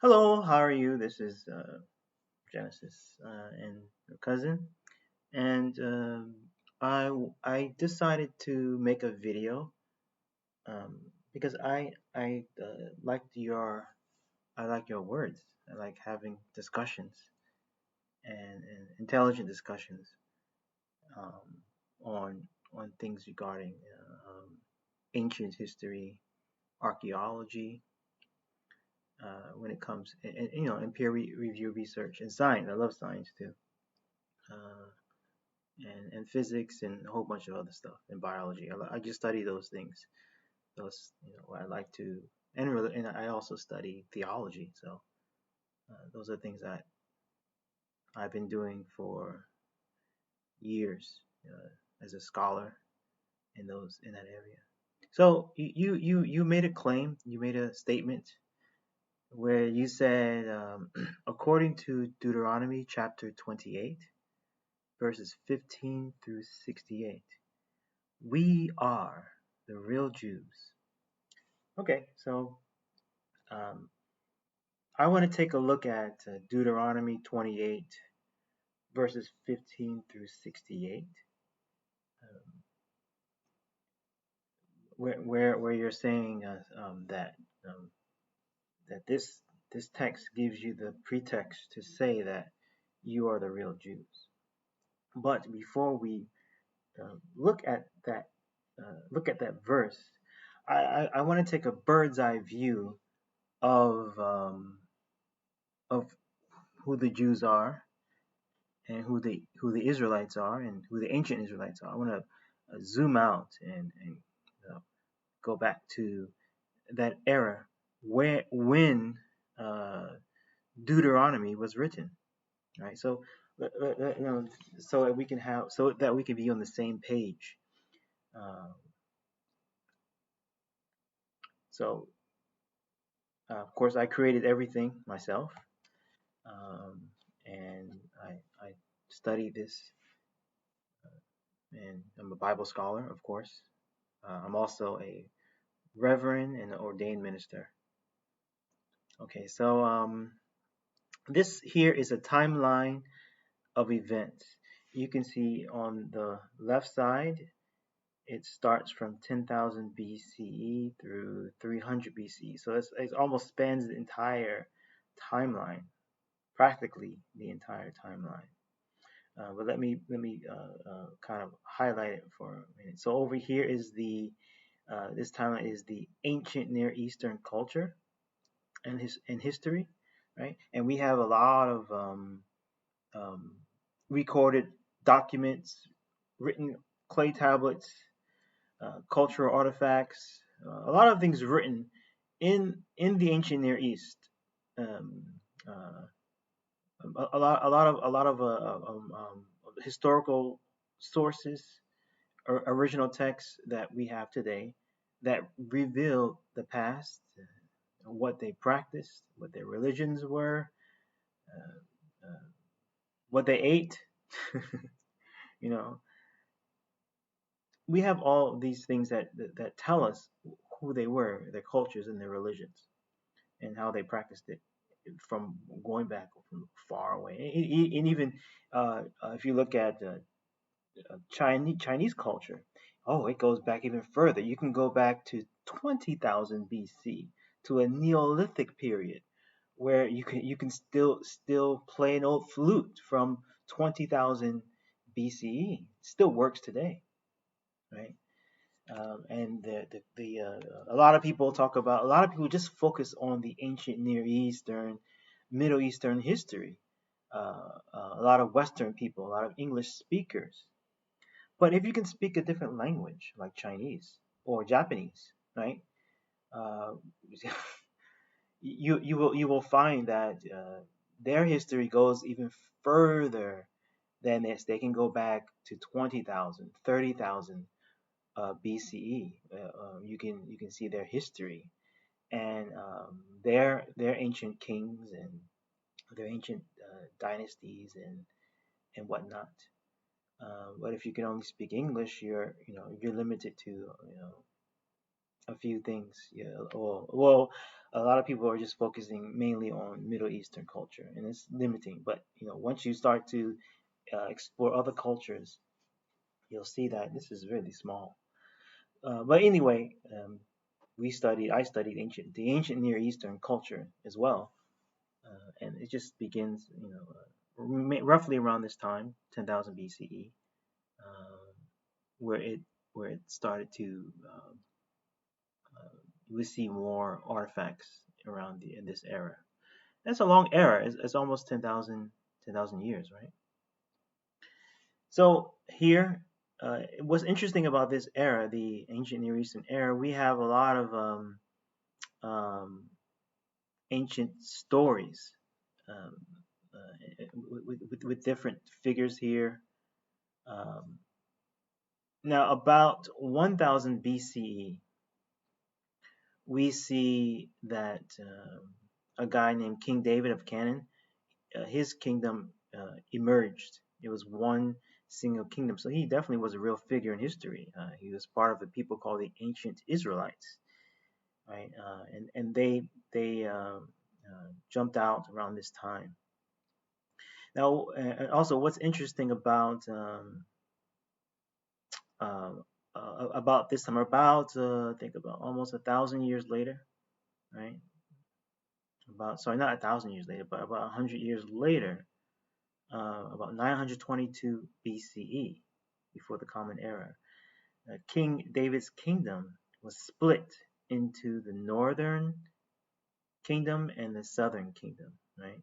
Hello, how are you? This is Genesis and your cousin, and I decided to make a video um, because I liked your I like your words. I like having discussions and intelligent discussions um, on things regarding ancient history, archaeology, when it comes and review research and science. I love science too. Uh, and physics and a whole bunch of other stuff and biology. I just study those things. Those I like to and I also study theology. So those are things that I've been doing for years as a scholar in that area. So you made a claim, you made a statement where you said, according to Deuteronomy chapter 28, verses 15 through 68, we are the real Jews. Okay, so um, I want to take a look at Deuteronomy 28, verses 15 through 68, um, where you're saying um, that this text gives you the pretext to say that you are the real Jews. But before we look at that verse, I want to take a bird's eye view of of who the Jews are and who the Israelites are and who the ancient Israelites are. I want to zoom out and go back to that era when uh, Deuteronomy was written, right? So so that we can be on the same page. Uh, so of course, I created everything myself, um, and I study this, and I'm a Bible scholar, of course. I'm also a reverend and an ordained minister. Okay, so this here is a timeline of events. You can see on the left side, it starts from 10,000 BCE through 300 BCE. So it almost spans the entire timeline, practically the entire timeline. But let me kind of highlight it for a minute. So over here is this timeline is the ancient Near Eastern culture and history, right? And we have a lot of um, recorded documents, written clay tablets, cultural artifacts, a lot of things written in the ancient Near East. Um, uh, a lot of historical sources or original texts that we have today that reveal the past, what they practiced, what their religions were, uh, uh, what they ate. you know, we have all these things that tell us who they were, their cultures and their religions, and how they practiced it from going back from far away. And even if you look at Chinese culture, oh, it goes back even further. You can go back to 20,000 BC to a Neolithic period where you can still play an old flute from 20,000 BCE. Still works today, right? And a lot of people a lot of people just focus on the ancient Near Eastern, Middle Eastern history. A lot of Western people, a lot of English speakers. But if you can speak a different language like Chinese or Japanese, right? Uh, you will find that their history goes even further than this. They can go back to 20,000, 30,000 BCE. You can see their history and their ancient kings and their ancient dynasties and whatnot. But if you can only speak English, you're limited to a few things. Yeah, well, a lot of people are just focusing mainly on Middle Eastern culture, and it's limiting. But once you start to explore other cultures, you'll see that this is really small. But anyway, I studied the ancient Near Eastern culture as well, and it just begins, roughly around this time, 10,000 BCE, um, where it started to we see more artifacts around in this era. That's a long era. It's almost 10,000 years, right? So here, what's interesting about this era, the ancient Near Eastern era, we have a lot of um, ancient stories um, with different figures here. Um, Now, about 1000 BCE, we see that a guy named King David of Canaan, his kingdom emerged. It was one single kingdom. So he definitely was a real figure in history. He was part of the people called the ancient Israelites, right? And they jumped out around this time. Now, also, what's interesting about this time, I think about almost 1,000 years later, right? Sorry, not 1,000 years later, but about 100 years later, about 922 BCE, before the Common Era, King David's kingdom was split into the northern kingdom and the southern kingdom, right?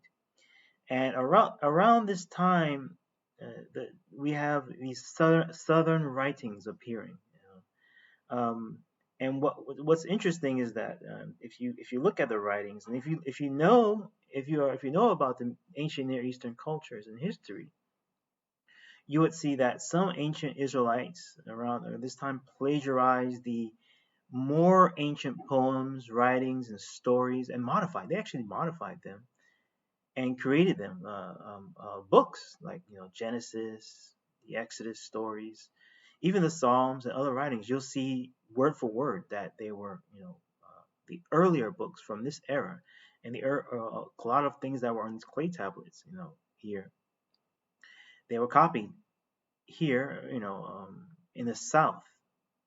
And around this time, we have these southern writings appearing. Um, and what's interesting is that if you look at the writings, and if you know about the ancient Near Eastern cultures and history, you would see that some ancient Israelites around this time plagiarized the more ancient poems, writings, and stories and modified. They actually modified them and created them books like Genesis, the Exodus stories, even the Psalms and other writings. You'll see word for word that they were the earlier books from this era, and a lot of things that were on these clay tablets, here, they were copied here, in the south,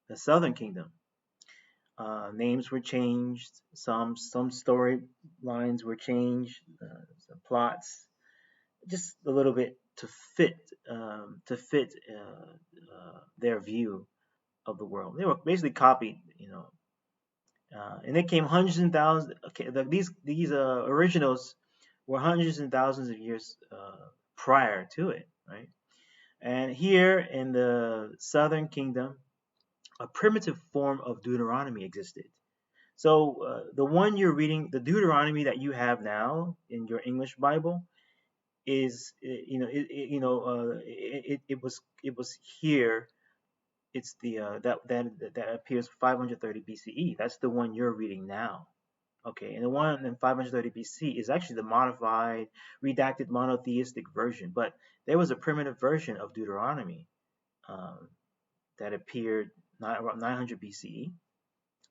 the southern kingdom. Names were changed. Some story lines were changed. Some plots, just a little bit to fit their view of the world. They were basically copied, and they came hundreds and thousands. Okay, these originals were hundreds and thousands of years prior to it, right? And here in the southern kingdom, a primitive form of Deuteronomy existed. So the one you're reading, the Deuteronomy that you have now in your English Bible, is it was here. It's the that appears 530 BCE. That's the one you're reading now. Okay, and the one in 530 BC is actually the modified, redacted monotheistic version. But there was a primitive version of Deuteronomy um, that appeared around 900 BCE,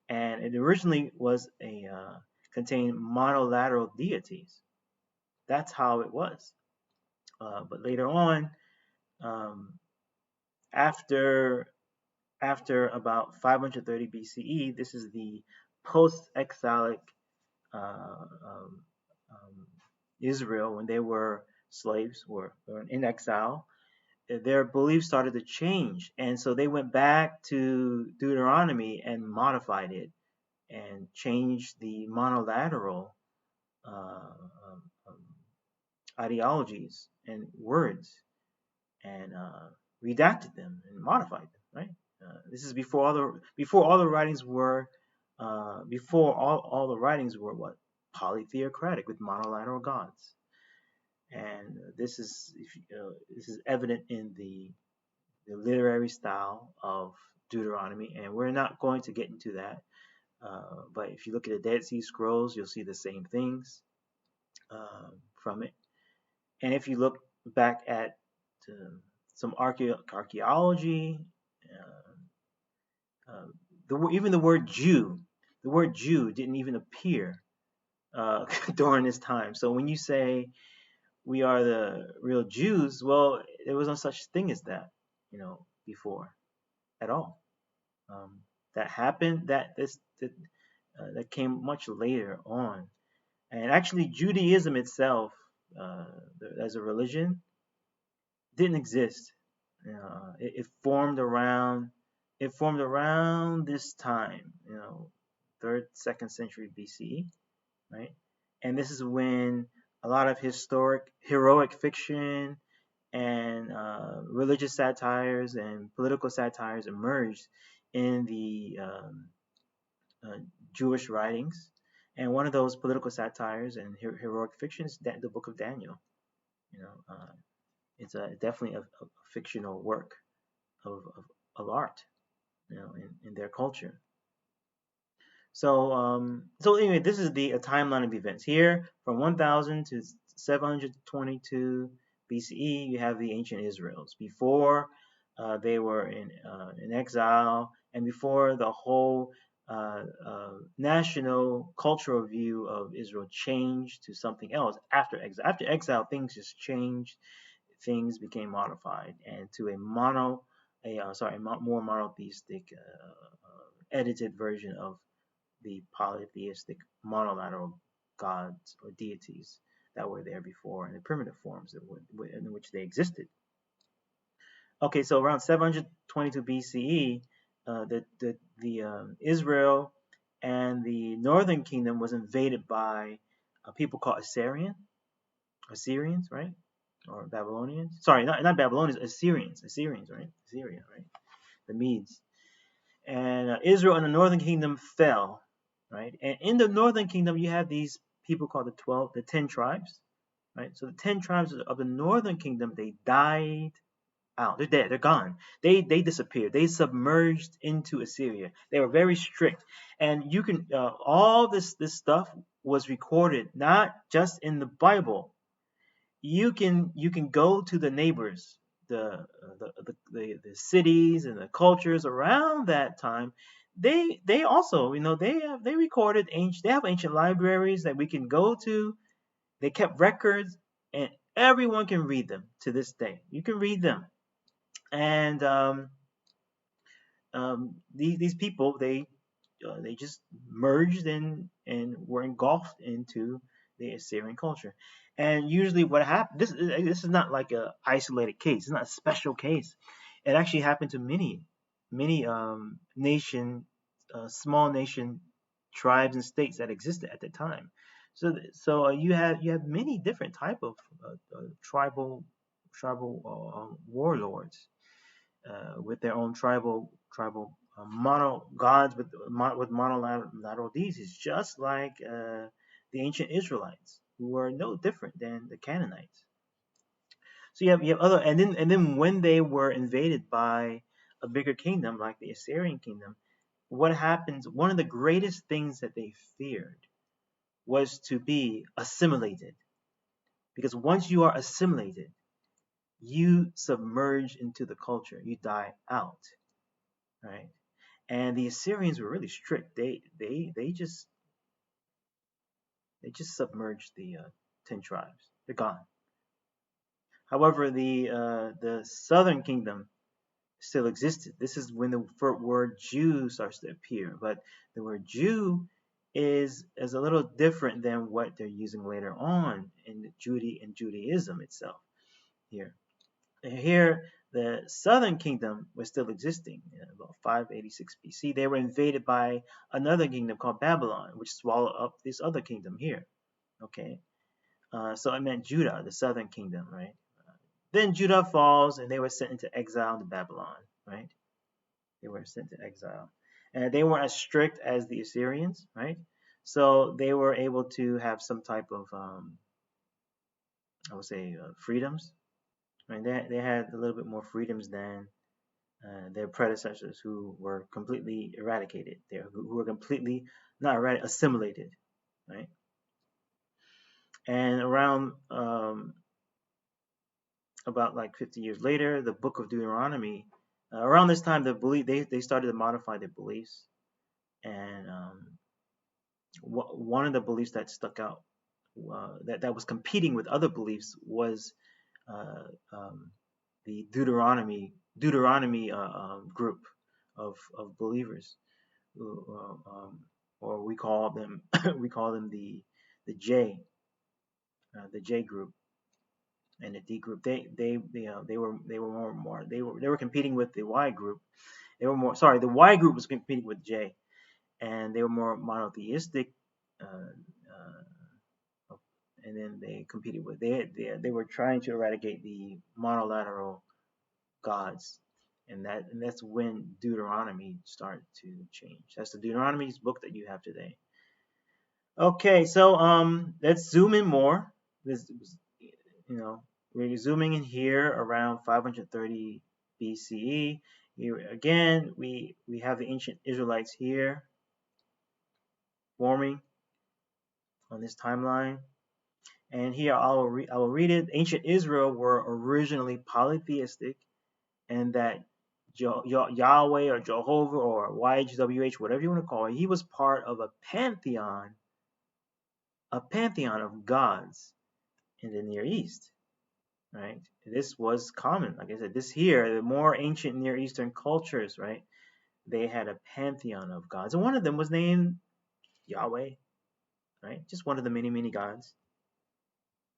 and it originally was contained monolateral deities. That's how it was. But later on, um, after about 530 BCE, this is the post-exilic uh, um, um, Israel, when they were slaves or in exile. Their beliefs started to change, and so they went back to Deuteronomy and modified it and changed the monolateral uh, um, um, ideologies and words and redacted them and modified them. Right. This is before all the writings were before all the writings were what, polytheocratic with monolateral gods. And this is evident in the literary style of Deuteronomy, and we're not going to get into that. But if you look at the Dead Sea Scrolls, you'll see the same things from it. And if you look back at some archaeology, uh, even the word Jew, didn't even appear during this time. So when you say we are the real Jews, well, there was no such thing as that, before at all. That happened. That came much later on, and actually Judaism itself, as a religion, didn't exist. It formed around this time, third, second century BCE, right? And this is when a lot of heroic fiction and religious satires and political satires emerged in the Jewish writings. And one of those political satires and heroic fiction is the Book of Daniel. It's definitely a fictional work of art, in their culture. So anyway, this is a timeline of events here from 1000 to 722 BCE. You have the ancient Israels before they were in exile, and before the whole national cultural view of Israel changed to something else after exile. After exile, things just changed. Things became modified and to a more monotheistic, edited version of the polytheistic monolateral gods or deities that were there before in the primitive forms in which they existed. Okay, so around 722 BCE, Israel and the northern kingdom was invaded by people called Assyrians, right? Or Babylonians. Sorry, not Babylonians, Assyrians, right? Assyria, right? The Medes. And Israel and the northern kingdom fell, right? And in the northern kingdom, you have these people called the 10 tribes, right? So the 10 tribes of the northern kingdom, they died out. They're dead. They're gone. They disappeared. They submerged into Assyria. They were very strict, and you can all this stuff was recorded not just in the Bible. You can go to the neighbors, the cities and the cultures around that time. They also, they recorded they have ancient libraries that we can go to. They kept records, and everyone can read them to this day. You can read them, and these people, they just merged and were engulfed into the Assyrian culture. And usually what happened, this is not like a isolated case. It's not a special case. It actually happened to many small nation tribes and states that existed at the time. So you have many different type of tribal warlords with their own tribal mono gods with monolateral deities, just like the ancient Israelites, who were no different than the Canaanites. So you have other, and then when they were invaded by a bigger kingdom like the Assyrian kingdom, what happens? One of the greatest things that they feared was to be assimilated, because once you are assimilated, you submerge into the culture, you die out, right? And the Assyrians were really strict. They just submerged the 10 tribes. They're gone. However, the southern kingdom still existed. This is when the word Jew starts to appear. But the word Jew is a little different than what they're using later on in Judaism itself. Here, the southern kingdom was still existing in about 586 BC. They were invaded by another kingdom called Babylon, which swallowed up this other kingdom here. Okay, so it meant Judah, the southern kingdom, right? Then Judah falls, and they were sent into exile to Babylon, right? They were sent to exile, and they weren't as strict as the Assyrians, right? So they were able to have some type of, I would say, freedoms. Right? They had a little bit more freedoms than their predecessors, who were completely eradicated. Who were completely not eradicated, assimilated, right? And around about like 50 years later, the Book of Deuteronomy. Around this time, they started to modify their beliefs. And one of the beliefs that stuck out, that was competing with other beliefs, was uh, um, the Deuteronomy group of believers, or we call them we call them the J group and the D group. They were competing with the Y group. They were more sorry. The Y group was competing with J, and they were more monotheistic. Uh, and then they competed with they were trying to eradicate the monolateral gods, and that's when Deuteronomy started to change. That's the Deuteronomy's book that you have today. Okay, so let's zoom in more. This, we're zooming in here around 530 BCE. Here again, we have the ancient Israelites here forming on this timeline. And here I will read it. Ancient Israel were originally polytheistic, and that Yahweh or Jehovah or YHWH, whatever you want to call it, he was part of a pantheon of gods in the Near East. Right? This was common. Like I said, the more ancient Near Eastern cultures, right? They had a pantheon of gods, and one of them was named Yahweh, right? Just one of the many, many gods,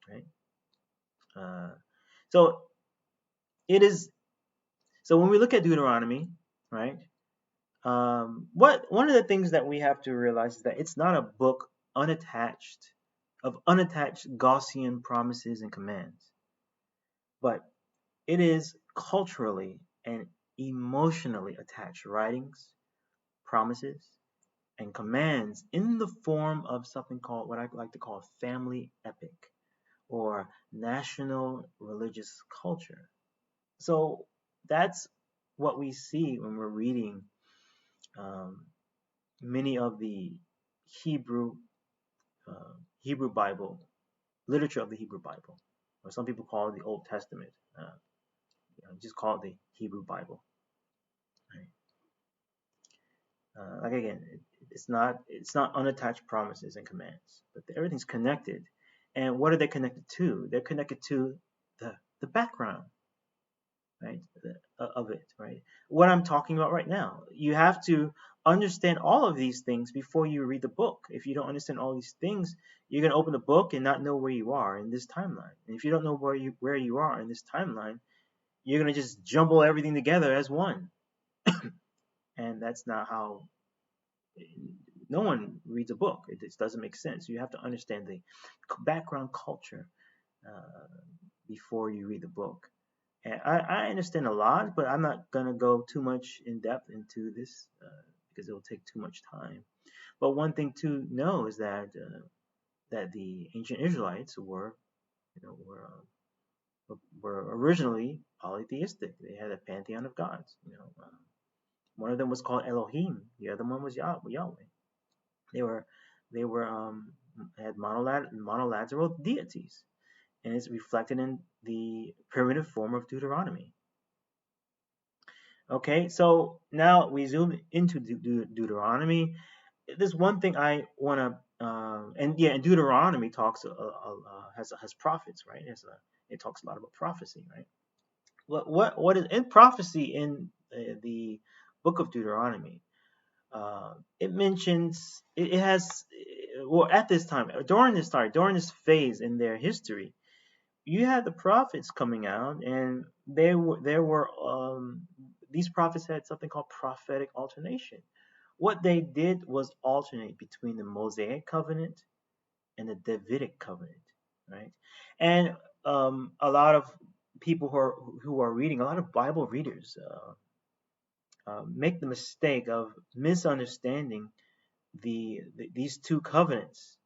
right? So it is. So when we look at Deuteronomy, right? One of the things that we have to realize is that it's not a book unattached Gaussian promises and commands, but it is culturally and emotionally attached writings, promises, and commands in the form of something called what I like to call family epic or national religious culture. So that's what we see when we're reading many of the Hebrew Hebrew Bible literature of the Hebrew Bible, or some people call it the Old Testament. Just call it the Hebrew Bible. Right? Like again, it's not unattached promises and commands, but everything's connected. And what are they connected to? They're connected to the background, right, of it, right? What I'm talking about right now. You have to understand all of these things before you read the book. If you don't understand all these things, you're going to open the book and not know where you are in this timeline. And if you don't know where you are in this timeline, you're going to just jumble everything together as one. And that's not how no one reads a book. It just doesn't make sense. You have to understand the background culture before you read the book. And I understand a lot, but I'm not going to go too much in depth into this because it will take too much time. But one thing to know is that the ancient Israelites were originally polytheistic. They had a pantheon of gods. One of them was called Elohim. The other one was Yahweh. They had monolateral deities, and it's reflected in the primitive form of Deuteronomy. Okay, so now we zoom into Deuteronomy. There's one thing I want to, and Deuteronomy talks has prophets, right? It talks a lot about prophecy, right? What is in prophecy in the book of Deuteronomy? It mentions it has well at this time during this phase in their history, you had the prophets coming out, and there were these prophets had something called prophetic alternation. What they did was alternate between the Mosaic covenant and the Davidic covenant, right? And a lot of people who are reading, a lot of Bible readers make the mistake of misunderstanding these two covenants.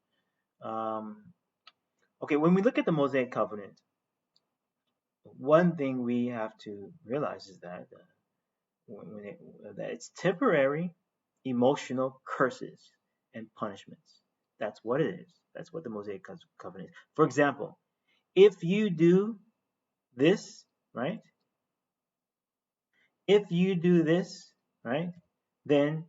Okay, when we look at the Mosaic covenant, one thing we have to realize is that that it's temporary emotional curses and punishments. That's what it is. That's what the Mosaic covenant is. For example, if you do this, right? If you do this, right? Then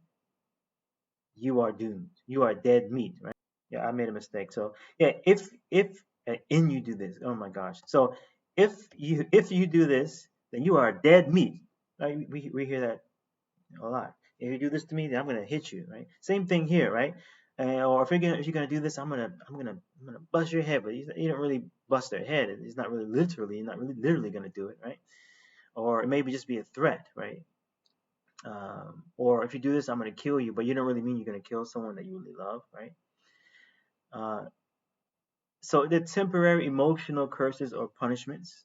you are doomed. You are dead meat, right? Yeah, I made a mistake. So yeah, if and you do this, oh my gosh. So if you do this, then you are dead meat. Right? We hear that a lot. If you do this to me, then I'm gonna hit you, right? Same thing here, right? Or if you're gonna do this, I'm gonna bust your head, but you don't really bust their head. It's not really literally, you're not really literally gonna do it, right? Or it maybe just be a threat, right? Or if you do this, I'm gonna kill you, but you don't really mean you're gonna kill someone that you really love, right? Uh, so the temporary emotional curses or punishments,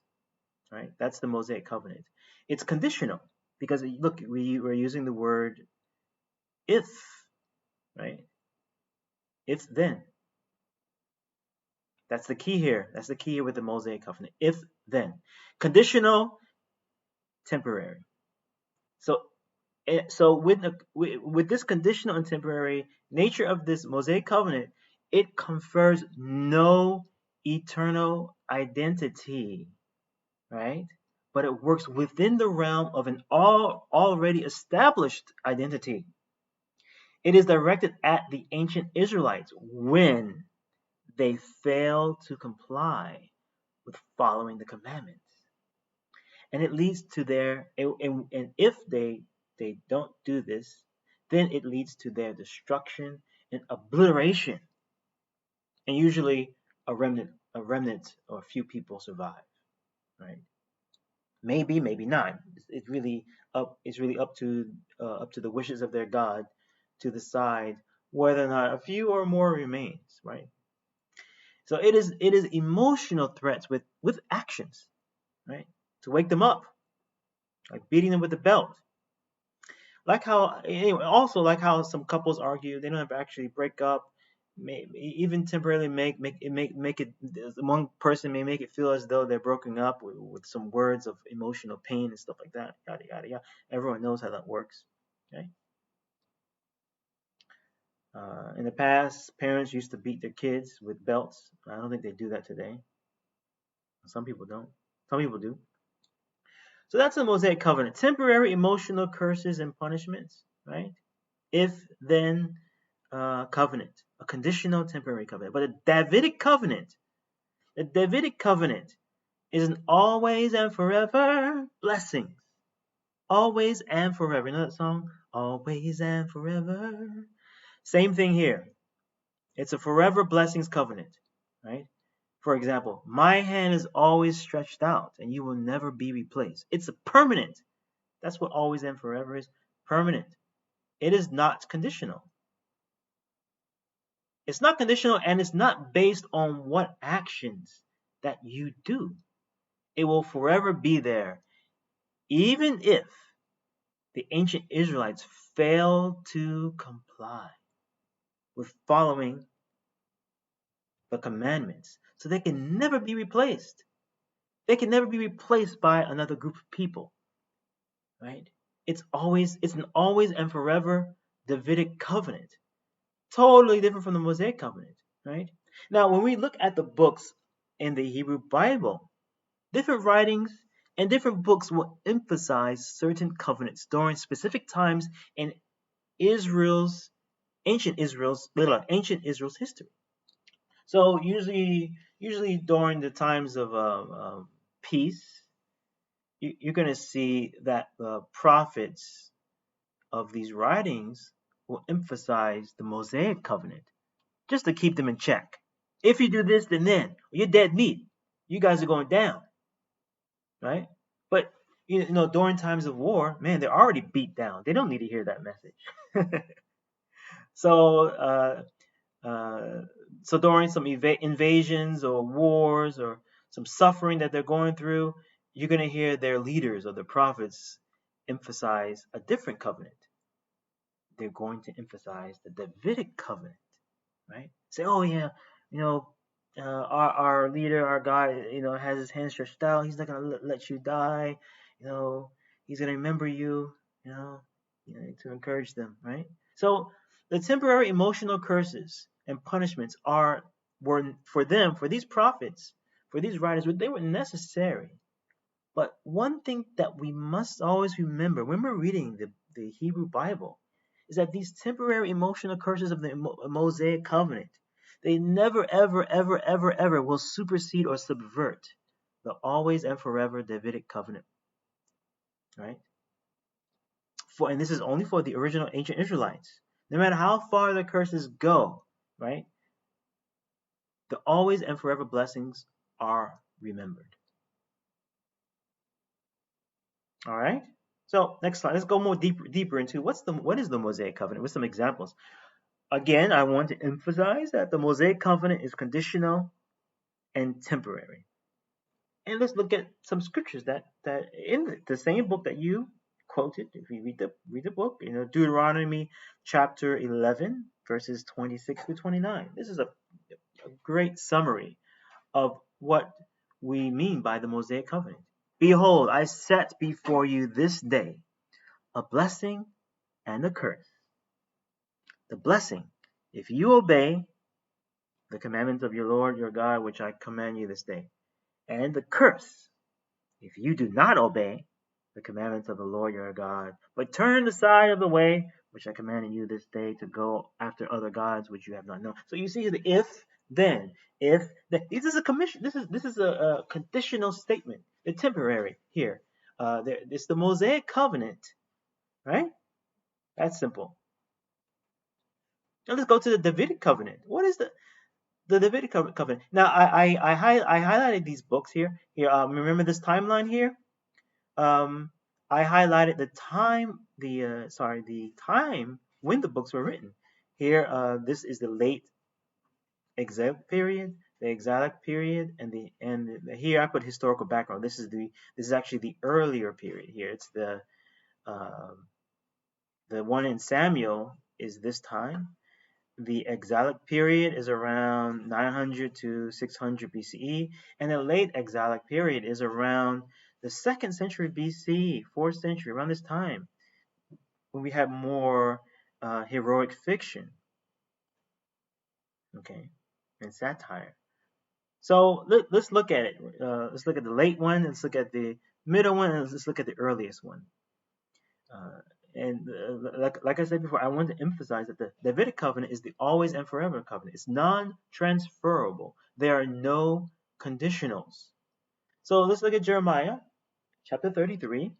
right? That's the Mosaic covenant. It's conditional because look, we're using the word if, right? If then. That's the key here. That's the key here with the Mosaic covenant. If then. Conditional, temporary. So with this conditional and temporary nature of this Mosaic covenant, it confers no eternal identity, right? But it works within the realm of an already established identity. It is directed at the ancient Israelites when they fail to comply with following the commandments. And it leads to and if they don't do this, then it leads to their destruction and obliteration. And usually a remnant or a few people survive, right? Maybe not. It's really up to the wishes of their God to decide whether or not a few or more remains, right? So it is emotional threats with actions, right? To wake them up, like beating them with a belt. Also like how some couples argue, they don't have to actually break up, even temporarily make it one person may make it feel as though they're broken up with some words of emotional pain and stuff like that. Yada yada yada. Everyone knows how that works. Okay. In the past, parents used to beat their kids with belts. I don't think they do that today. Some people don't. Some people do. So that's the Mosaic covenant. Temporary emotional curses and punishments, right? If then covenant, a conditional temporary covenant. But the Davidic covenant is an always and forever blessings. Always and forever. You know that song? Always and forever. Same thing here. It's a forever blessings covenant, right? For example, my hand is always stretched out and you will never be replaced. It's a permanent. That's what always and forever is. Permanent. It is not conditional. It's not conditional and it's not based on what actions that you do. It will forever be there, even if the ancient Israelites fail to comply with following the commandments. So they can never be replaced. They can never be replaced by another group of people, right? It's an always and forever Davidic covenant. Totally different from the Mosaic covenant, right? Now, when we look at the books in the Hebrew Bible, different writings and different books will emphasize certain covenants during specific times in ancient Israel's history. So usually during the times of peace, you're going to see that the prophets of these writings will emphasize the Mosaic covenant just to keep them in check. If you do this, then you're dead meat. You guys are going down, right? But during times of war, man, they're already beat down. They don't need to hear that message. So, so during some invasions or wars or some suffering that they're going through, you're going to hear their leaders or the prophets emphasize a different covenant. They're going to emphasize the Davidic covenant, right? Say, oh yeah, our leader, our God, has his hand stretched out. He's not gonna let you die. He's gonna remember you. To encourage them, right? So the temporary emotional curses and punishments were for these prophets, for these writers, they were necessary. But one thing that we must always remember when we're reading the Hebrew Bible is that these temporary emotional curses of the Mosaic covenant, they never, ever, ever, ever, ever will supersede or subvert the always and forever Davidic covenant, right? And this is only for the original ancient Israelites. No matter how far the curses go, right? The always and forever blessings are remembered. All right. So next slide. Let's go more deeper into what is the Mosaic covenant with some examples. Again, I want to emphasize that the Mosaic covenant is conditional and temporary. And let's look at some scriptures that in the same book that you quoted. If you read the book, Deuteronomy chapter 11, verses 26 to 29. This is a great summary of what we mean by the Mosaic covenant. Behold, I set before you this day a blessing and a curse. The blessing, if you obey the commandments of your Lord your God, which I command you this day. And the curse, if you do not obey the commandments of the Lord your God, but turn aside of the way which I commanded you this day to go after other gods which you have not known. So you see the if, then, if, then. This is a commission. This is a conditional statement. The temporary here. It's the Mosaic covenant, right? That's simple. Now let's go to the Davidic covenant. What is the Davidic covenant? Now I highlighted these books here. Remember this timeline here? I highlighted the time, the time when the books were written. Here, this is the late exilic period, the exilic period, and here I put historical background. This is actually the earlier period. Here, it's the one in Samuel is this time. The exilic period is around 900 to 600 BCE, and the late exilic period is around the 2nd century BC, 4th century, around this time, when we have more heroic fiction, okay, and satire. So let's look at it. Let's look at the late one, let's look at the middle one, and let's look at the earliest one. Like I said before, I want to emphasize that the Davidic covenant is the always and forever covenant. It's non-transferable. There are no conditionals. So let's look at Jeremiah chapter 33,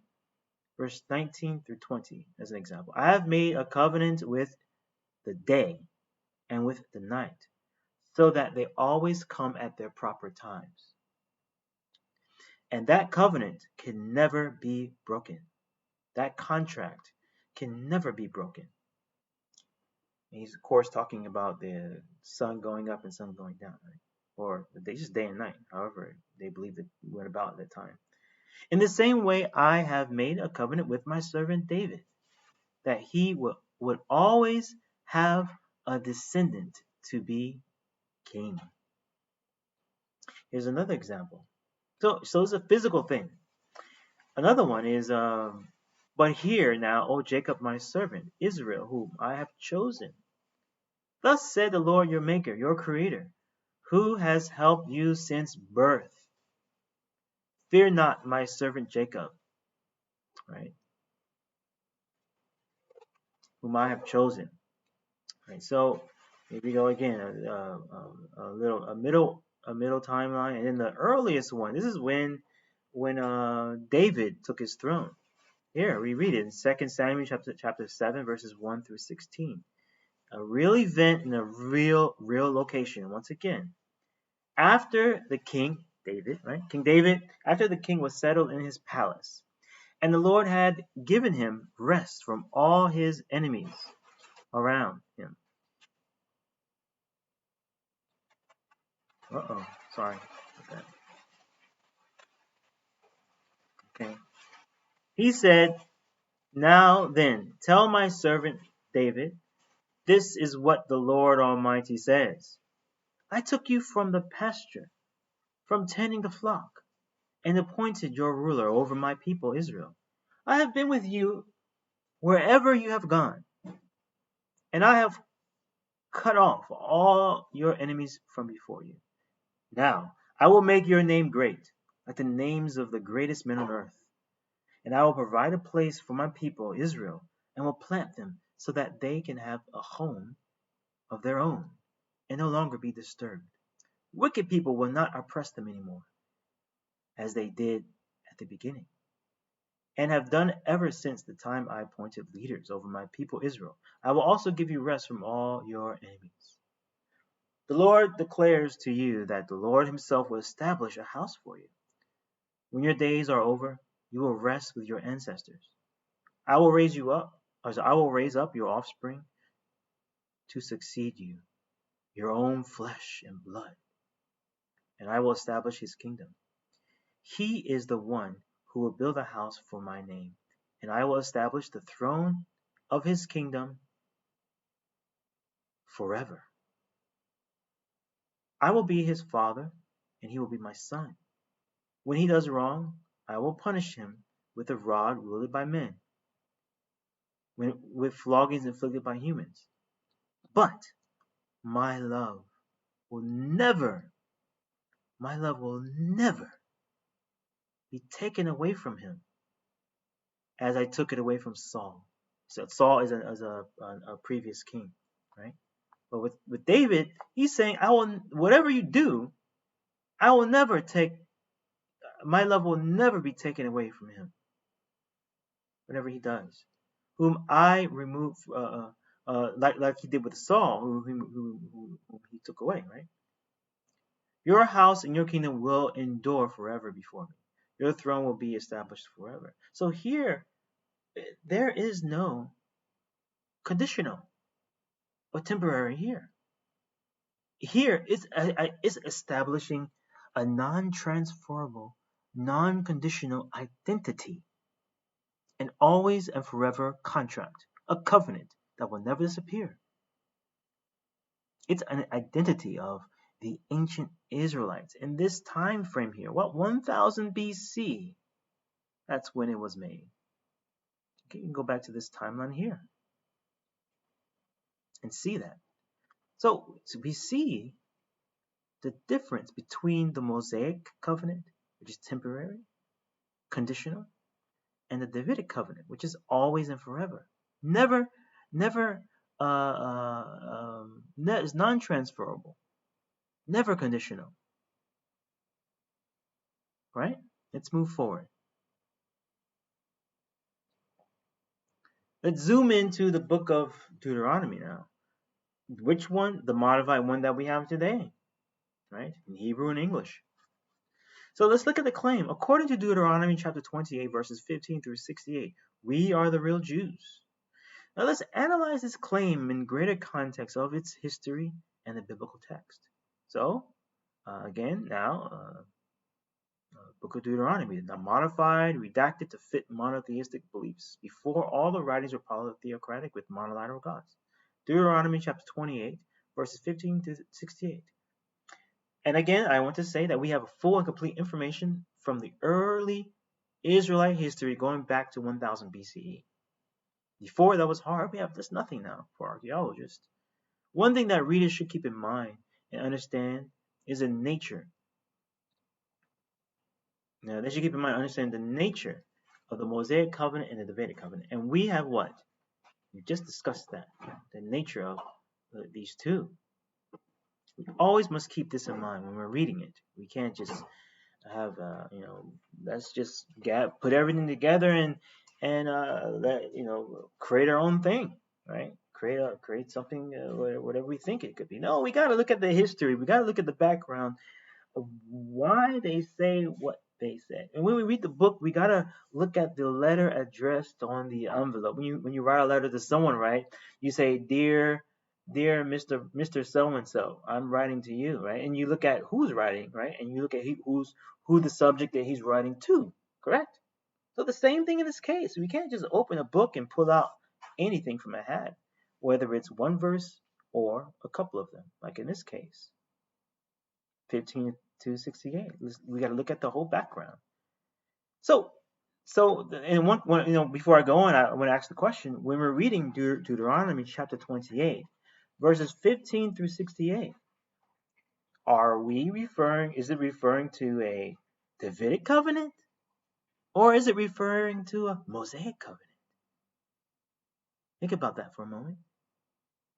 verse 19 through 20 as an example. I have made a covenant with the day and with the night, so that they always come at their proper times. And that covenant can never be broken. That contract can never be broken. And he's, of course, talking about the sun going up and sun going down, right? Or just day and night, however they believe it went about at that time. In the same way, I have made a covenant with my servant David, that he would always have a descendant to be king. Here's another example. So it's a physical thing. Another one is, but hear now, O Jacob, my servant, Israel, whom I have chosen. Thus said the Lord your Maker, your Creator, who has helped you since birth. Fear not, my servant Jacob, right? Whom I have chosen. Right. So here we go again. A middle timeline, and then the earliest one. This is when David took his throne. Here we read it in 2 Samuel chapter 7, verses 1 through 16. A real event in a real location. Once again, after the king David, right? King David, after the king was settled in his palace, and the Lord had given him rest from all his enemies around him. Sorry about that. Okay. He said, now then, tell my servant David, this is what the Lord Almighty says. I took you from the pasture, from tending the flock, and appointed your ruler over my people Israel. I have been with you wherever you have gone, and I have cut off all your enemies from before you. Now I will make your name great, like the names of the greatest men on earth. And I will provide a place for my people Israel, and will plant them so that they can have a home of their own and no longer be disturbed. Wicked people will not oppress them anymore, as they did at the beginning, and have done ever since the time I appointed leaders over my people Israel. I will also give you rest from all your enemies. The Lord declares to you that the Lord himself will establish a house for you. When your days are over, you will rest with your ancestors. I will raise up your offspring to succeed you, your own flesh and blood, and I will establish his kingdom. He is the one who will build a house for my name, and I will establish the throne of his kingdom forever. I will be his father, and he will be my son. When he does wrong, I will punish him with a rod wielded by men, with floggings inflicted by humans. But my love will never be taken away from him, as I took it away from Saul. So Saul is a previous king, right? But with David, he's saying, I will, whatever you do, I will never take, my love will never be taken away from him, whatever he does, whom I remove, like he did with Saul, who he took away, right? Your house and your kingdom will endure forever before me. Your throne will be established forever. So here, there is no conditional or temporary here. Here it's establishing a non-transferable, non-conditional identity, an always and forever contract, a covenant that will never disappear. It's an identity of the ancient Israelites in this time frame here. What, 1000 BC? That's when it was made. Okay, you can go back to this timeline here and see that. So we see the difference between the Mosaic covenant, which is temporary, conditional, and the Davidic covenant, which is always and forever. Never is non-transferable, never conditional. Right? Let's move forward. Let's zoom into the book of Deuteronomy now. Which one? The modified one that we have today, right? In Hebrew and English. So let's look at the claim. According to Deuteronomy chapter 28, verses 15 through 68, we are the real Jews. Now let's analyze this claim in greater context of its history and the biblical text. So, again, now, Book of Deuteronomy, now modified, redacted to fit monotheistic beliefs. Before, all the writings were polytheocratic with monolateral gods. Deuteronomy chapter 28, verses 15 to 68. And again, I want to say that we have full and complete information from the early Israelite history going back to 1000 BCE. Before that was hard. There's nothing now for archaeologists. One thing that readers should keep in mind and understand is the nature. Now, they should keep in mind and understand the nature of the Mosaic covenant and the Davidic covenant. And we have what? We just discussed that. The nature of these two. We always must keep this in mind when we're reading it. We can't just have, let's just put everything together and create our own thing, right? Create something, whatever we think it could be. No, we got to look at the history. We got to look at the background of why they say what they say. And when we read the book, we got to look at the letter addressed on the envelope. When you write a letter to someone, right? You say, Dear Mr. So-and-so, I'm writing to you, right? And you look at who's writing, right? And you look at who the subject that he's writing to, correct? So the same thing in this case. We can't just open a book and pull out anything from a hat, whether it's one verse or a couple of them, like in this case, 15 to 68. We got to look at the whole background. So and one before I go on, I want to ask the question: when we're reading Deuteronomy chapter 28, verses 15 through 68, is it referring to a Davidic covenant, or is it referring to a Mosaic covenant? Think about that for a moment.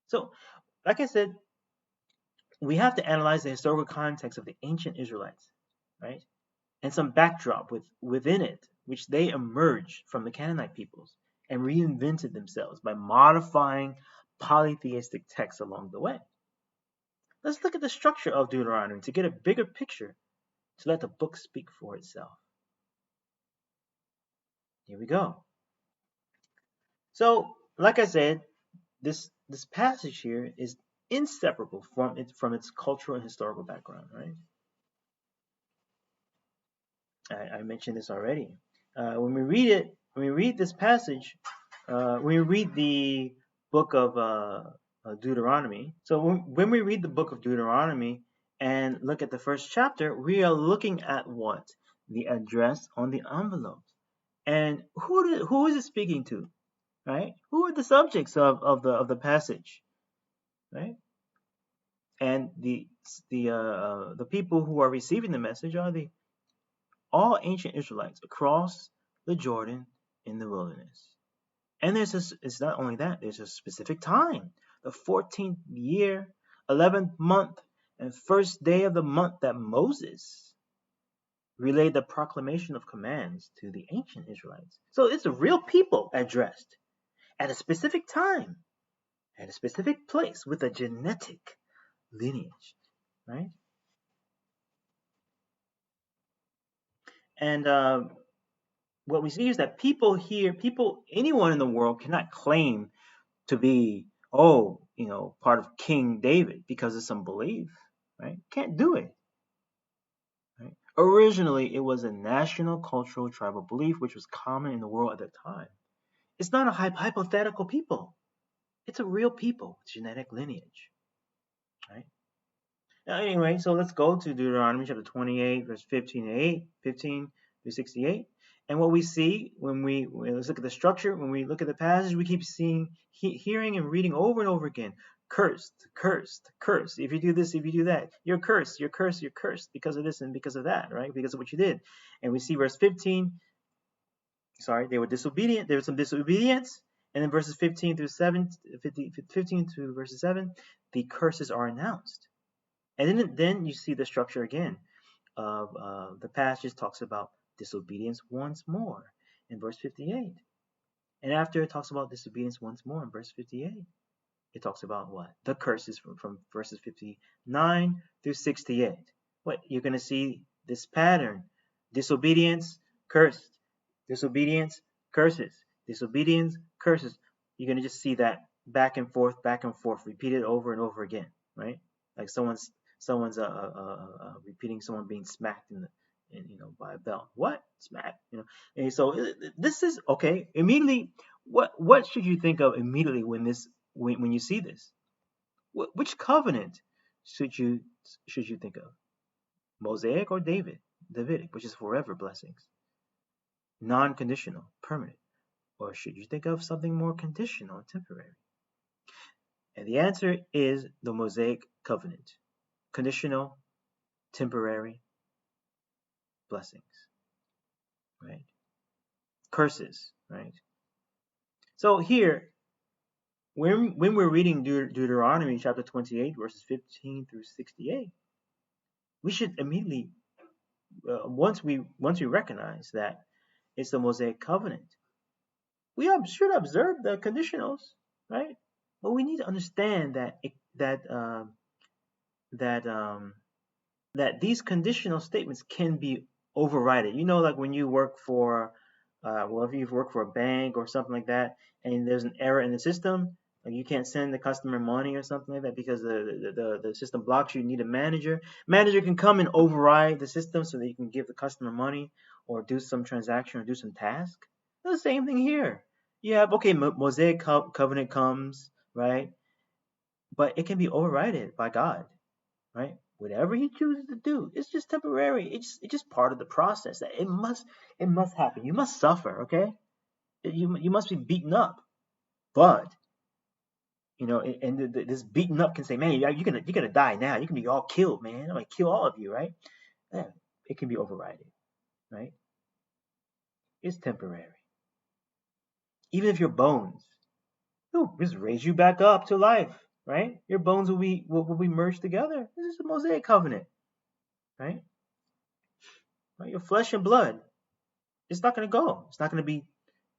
So, like I said, we have to analyze the historical context of the ancient Israelites, right? And some backdrop within it, which they emerged from the Canaanite peoples and reinvented themselves by modifying polytheistic texts along the way. Let's look at the structure of Deuteronomy to get a bigger picture, to let the book speak for itself. Here we go. So, like I said, this passage here is inseparable from its cultural and historical background, right? I mentioned this already. When we read this passage, when we read the book of Deuteronomy. So when we read the book of Deuteronomy and look at the first chapter, we are looking at what? The address on the envelopes. And who is it speaking to? Right? Who are the subjects of the passage? Right? And the people who are receiving the message are all ancient Israelites across the Jordan in the wilderness. And it's not only that, there's a specific time, the 14th year, 11th month, and first day of the month that Moses relayed the proclamation of commands to the ancient Israelites. So it's a real people addressed at a specific time, at a specific place with a genetic lineage, right? And what we see is that anyone in the world cannot claim to be, part of King David because of some belief, right? Can't do it. Right? Originally, it was a national, cultural, tribal belief which was common in the world at the time. It's not a hypothetical people. It's a real people, genetic lineage, right? Now, anyway, so let's go to Deuteronomy chapter 28, verse 15 through 68. And what we see let's look at the structure, when we look at the passage, we keep hearing and reading over and over again, cursed, cursed, cursed. If you do this, if you do that, you're cursed, you're cursed, you're cursed because of this and because of that, right? Because of what you did. And we see verse 15, they were disobedient. There was some disobedience. And then verses 15 through verses 7, the curses are announced. And then you see the structure again of the passage talks about disobedience once more in verse 58. And after it talks about disobedience once more in verse 58, it talks about what? The curses from verses 59 through 68. What? You're going to see this pattern. Disobedience, cursed. Disobedience, curses. Disobedience, curses. You're going to just see that back and forth, repeated over and over again, right? Like someone's repeating someone being smacked by a bell. What? Smack? And so this is okay. Immediately, what should you think of immediately when you see this? Which covenant should you think of? Mosaic or Davidic, which is forever blessings, non-conditional, permanent, or should you think of something more conditional, temporary? And the answer is the Mosaic covenant. Conditional, temporary, blessings, right? Curses, right? So here, when we're reading Deuteronomy chapter 28, verses 15 through 68, we should immediately, once we recognize that it's the Mosaic covenant, we should observe the conditionals, right? But we need to understand that these conditional statements can be overridden. Like when you work for, if you've worked for a bank or something like that, and there's an error in the system, like you can't send the customer money or something like that because the system blocks you. You need a manager. Manager can come and override the system so that you can give the customer money or do some transaction or do some task. It's the same thing here. You have, Mosaic covenant comes, right? But it can be overridden by God, right? Whatever he chooses to do, it's just temporary. It's just part of the process. It must happen. You must suffer, okay? You must be beaten up, but this beaten up can say, man, you're gonna die now. You can be all killed, man. I'm gonna kill all of you, right? Yeah, it can be overridden, right? It's temporary. Even if your bones, He'll just raise you back up to life, right? Your bones will be merged together. This is the Mosaic covenant, right? Right? Your flesh and blood, it's not going to go. It's not going to be.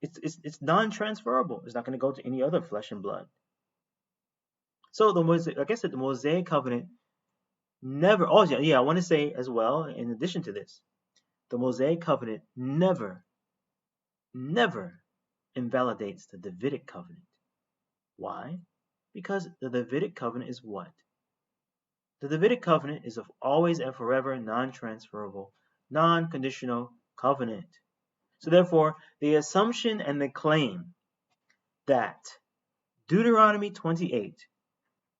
It's non-transferable. It's not going to go to any other flesh and blood. So like I said, the Mosaic covenant never. Oh yeah, I want to say as well. In addition to this, the Mosaic covenant never invalidates the Davidic covenant. Why? Because the Davidic covenant is what? The Davidic covenant is of always and forever non-transferable, non-conditional covenant. So therefore, the assumption and the claim that Deuteronomy 28,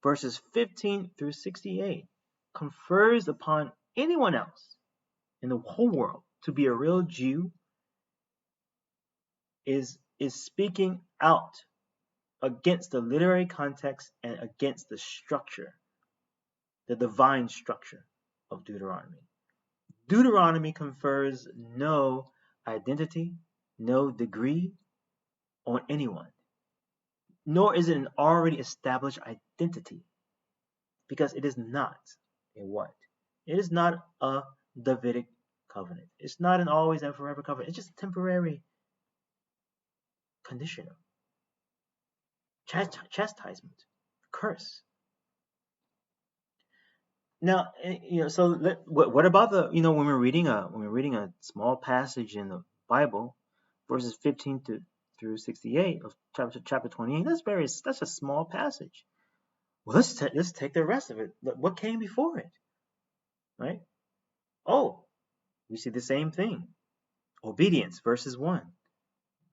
verses 15 through 68, confers upon anyone else in the whole world to be a real Jew is speaking out against the literary context and against the structure, the divine structure of Deuteronomy. Deuteronomy confers no identity, no degree on anyone, nor is it an already established identity, because it is not a what? It is not a Davidic covenant. It's not an always and forever covenant. It's just temporary, conditional, chastisement, curse. Now, so what about the, when we're reading a small passage in the Bible, verses 15 through 68 of chapter 28? That's a small passage. Well, let's take the rest of it. What came before it, right? Oh, we see the same thing. Obedience, verses 1,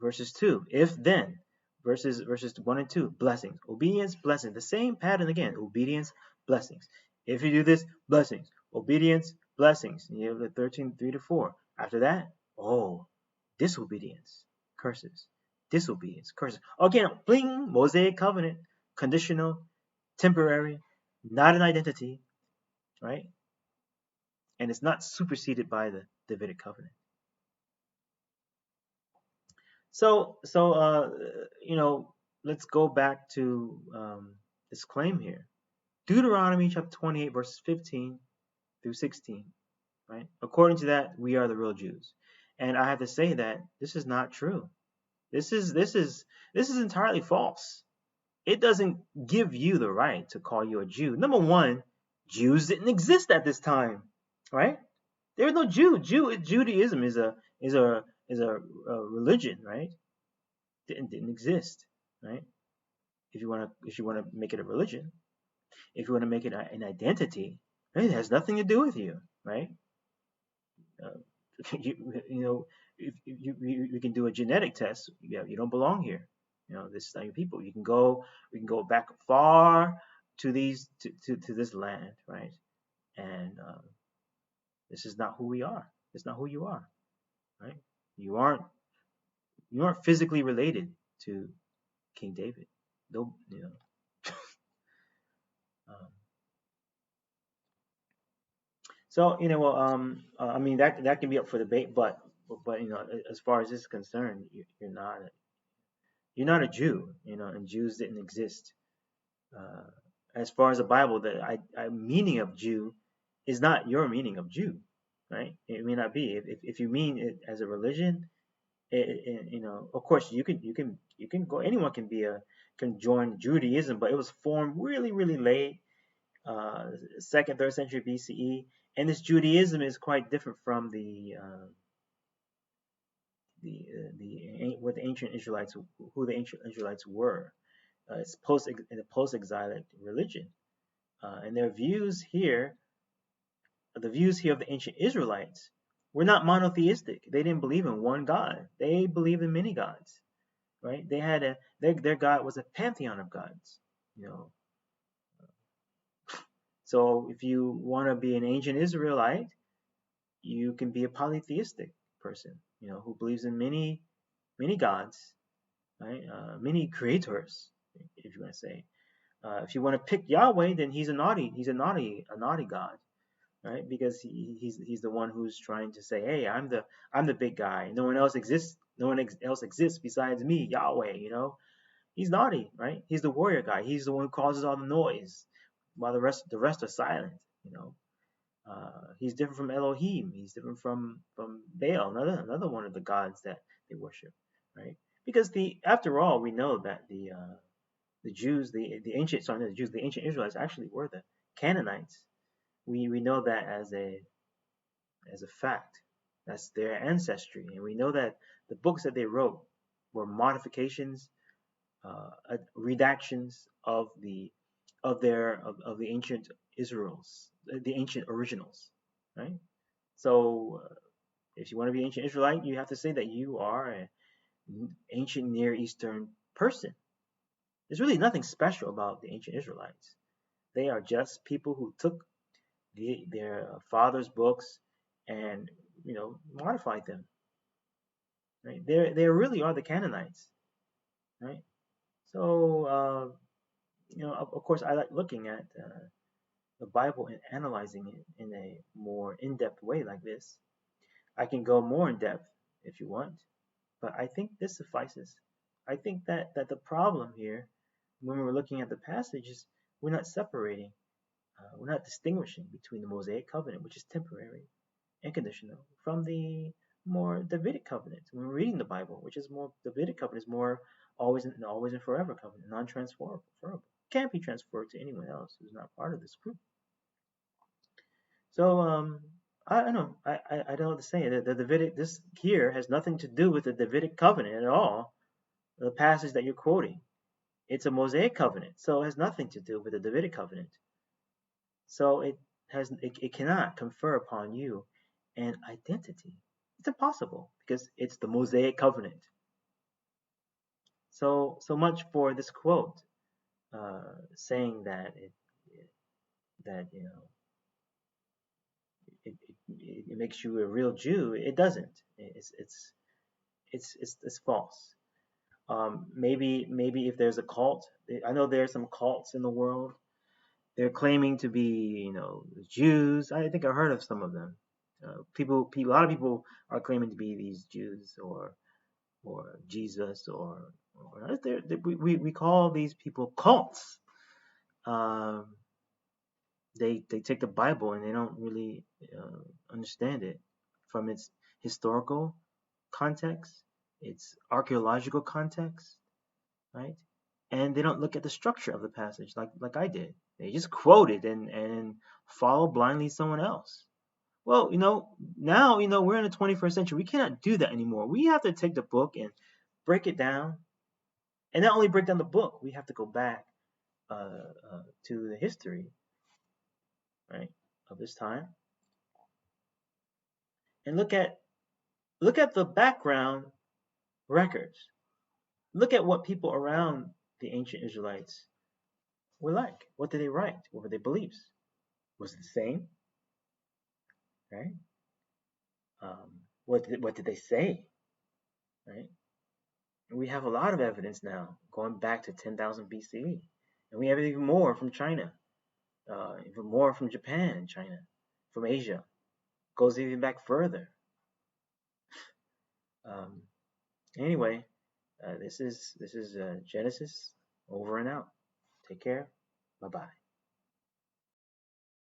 verses 2. If then, verses 1 and 2. Blessings, obedience, blessings. The same pattern again. Obedience, blessings. If you do this, blessings. Obedience, blessings. And you have the 13, 3 to 4. After that, disobedience, curses. Disobedience, curses. Again, bling, Mosaic covenant, conditional, temporary, not an identity, right? And it's not superseded by the Davidic covenant. So let's go back to this claim here. Deuteronomy chapter 28, verses 15 through 16, right? According to that, we are the real Jews. And I have to say that this is not true. This is entirely false. It doesn't give you the right to call you a Jew. Number one, Jews didn't exist at this time, right? There was no Jew. Judaism is a religion, right? Didn't exist, right? If you want to make it a religion, if you want to make it an identity, right, it has nothing to do with you, right? You can do a genetic test. You don't belong here. This is not your people. We can go back far to this land, right? And this is not who we are. It's not who you are, right? You aren't physically related to King David. Though, so I mean that can be up for debate, but as far as this is concerned, you're not a Jew, and Jews didn't exist. As far as the Bible, the meaning of Jew is not your meaning of Jew, right? It may not be. If you mean it as a religion, of course you can go. Anyone can join Judaism, but it was formed really, really late, 2nd, 3rd century BCE, and this Judaism is quite different from what the ancient Israelites, who the ancient Israelites were. It's a post-exilic religion, and their views here, the views here of the ancient Israelites, were not monotheistic. They didn't believe in one God. They believed in many gods, right? They had their God was a pantheon of gods, So if you want to be an ancient Israelite, you can be a polytheistic person, who believes in many gods, right? Many creators, if you want to say. If you want to pick Yahweh, then he's a naughty God, right? Because he's the one who's trying to say, hey, I'm the big guy. No one else exists. No one else exists besides me, Yahweh. He's naughty, right? He's the warrior guy. He's the one who causes all the noise, while the rest are silent. He's different from Elohim. He's different from Baal, another one of the gods that they worship, right? Because after all, we know that the Jews, the ancient sorry, not the Jews, the ancient Israelites actually were the Canaanites. We know that as a fact. That's their ancestry, and we know that the books that they wrote were modifications, redactions of the ancient Israels, the ancient originals, right? So, if you want to be ancient Israelite, you have to say that you are an ancient Near Eastern person. There's really nothing special about the ancient Israelites. They are just people who took their father's books and modified them. Right? They really are the Canaanites. Right? So of course, I like looking at the Bible and analyzing it in a more in-depth way like this. I can go more in depth if you want, but I think this suffices. I think that the problem here, when we're looking at the passages, we're not separating, we're not distinguishing between the Mosaic covenant, which is temporary and conditional, from the more Davidic covenant. When we're reading the Bible, which is more Davidic covenant, is more always and forever covenant, non-transferable, can't be transferred to anyone else who's not part of this group. So I don't know. I don't know what to say. The Davidic, this here has nothing to do with the Davidic covenant at all. The passage that you're quoting, it's a Mosaic covenant, so it has nothing to do with the Davidic covenant. So it cannot confer upon you an identity. It's impossible because it's the Mosaic covenant. So much for this quote, saying that it makes you a real Jew. It doesn't. It's false. Maybe if there's a cult, I know there's some cults in the world. They're claiming to be, Jews. I think I heard of some of them. A lot of people are claiming to be these Jews or Jesus or we call these people cults. They take the Bible and they don't really understand it from its historical context, its archaeological context, right? And they don't look at the structure of the passage like I did. They just quote it and follow blindly someone else. Well, now we're in the 21st century. We cannot do that anymore. We have to take the book and break it down, and not only break down the book, we have to go back to the history, right, of this time, and look at the background records. Look at what people around the ancient Israelites were like. What did they write? What were their beliefs? Was it the same? Right? What did they say? Right? And we have a lot of evidence now going back to 10,000 BCE, and we have even more from China, even more from Japan, China, from Asia. Goes even back further. Anyway, this is Genesis, over and out. Take care. Bye bye.